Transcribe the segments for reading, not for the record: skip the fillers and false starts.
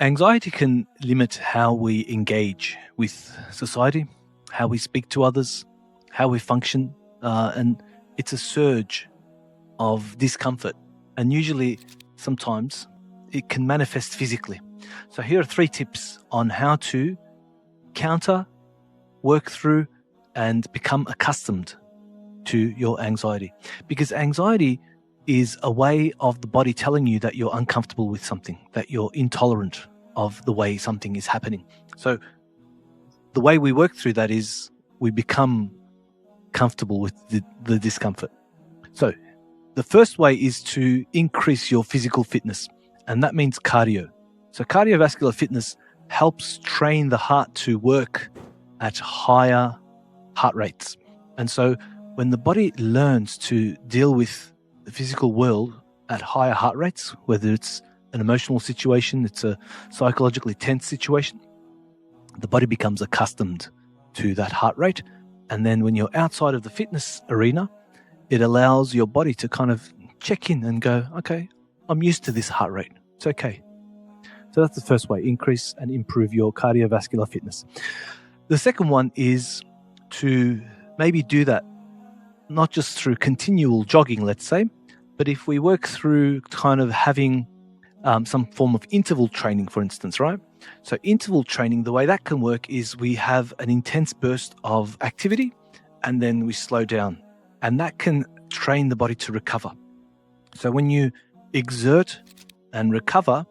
Anxiety can limit how we engage with society, how we speak to others, how we function, and it's a surge of discomfort. And usually, sometimes, it can manifest physically. So here are 3 tips on how to counter, work through, and become accustomed to your anxiety. Because anxiety is a way of the body telling you that you're uncomfortable with something, that you're intolerant of the way something is happening. So the way we work through that is we become comfortable with the discomfort. So the first way is to increase your physical fitness, and that means cardio. So cardiovascular fitness helps train the heart to work at higher heart rates. And so when the body learns to deal with the physical world at higher heart rates, whether it's an emotional situation, it's a psychologically tense situation, the body becomes accustomed to that heart rate. And then when you're outside of the fitness arena, it allows your body to kind of check in and go, okay, I'm used to this heart rate. It's okay. So that's the first way, increase and improve your cardiovascular fitness. The second one is to maybe do that not just through continual jogging, let's say, but if we work through kind of having some form of interval training, for instance, right? So interval training, the way that can work is we have an intense burst of activity and then we slow down, and that can train the body to recover. So when you exert and recover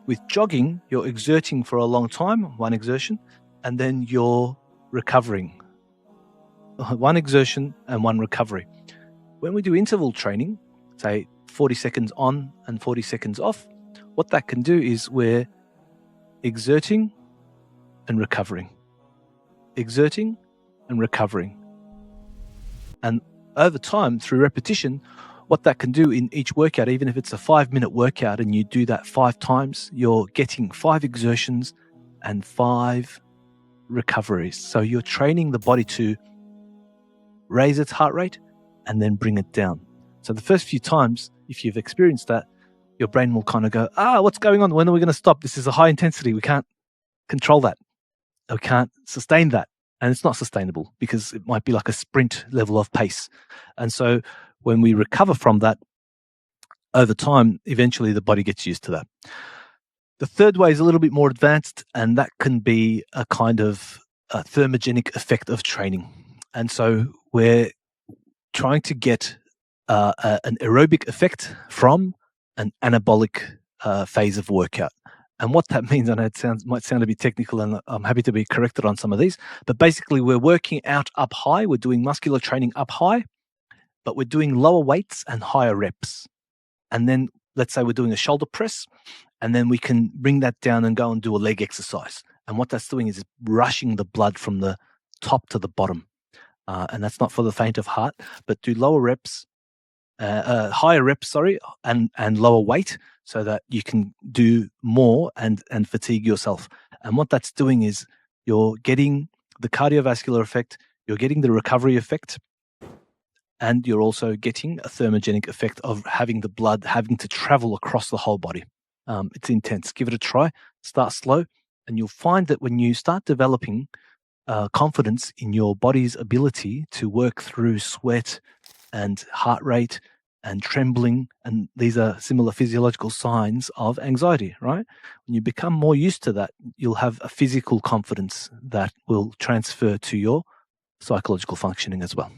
with jogging, you're exerting for a long time, one exertion, and then you're recovering. One exertion and one recovery. When we do interval training, say 40 seconds on and 40 seconds off, what that can do is we're exerting and recovering, exerting and recovering. And over time, through repetition, what that can do in each workout, even if it's a 5-minute workout and you do that 5 times, you're getting 5 exertions and 5 recoveries. So you're training the body to raise its heart rate and then bring it down. So the first few times, if you've experienced that, your brain will kind of go, what's going on? When are we going to stop? This is a high intensity. We can't control that. We can't sustain that. And it's not sustainable because it might be like a sprint level of pace. And so when we recover from that over time, eventually the body gets used to that. The third way is a little bit more advanced, and that can be a kind of a thermogenic effect of training. And so we're trying to get an aerobic effect from an anabolic phase of workout. And what that means, I know it might sound a bit technical, and I'm happy to be corrected on some of these, but basically we're working out up high, we're doing muscular training up high, but we're doing lower weights and higher reps. And then let's say we're doing a shoulder press, and then we can bring that down and go and do a leg exercise. And what that's doing is rushing the blood from the top to the bottom. And that's not for the faint of heart, but do lower reps, higher reps, and lower weight so that you can do more and fatigue yourself. And what that's doing is you're getting the cardiovascular effect, you're getting the recovery effect, and you're also getting a thermogenic effect of having the blood having to travel across the whole body. It's intense. Give it a try. Start slow, and you'll find that when you start developing confidence in your body's ability to work through sweat and heart rate and trembling, and these are similar physiological signs of anxiety, right? When you become more used to that, you'll have a physical confidence that will transfer to your psychological functioning as well.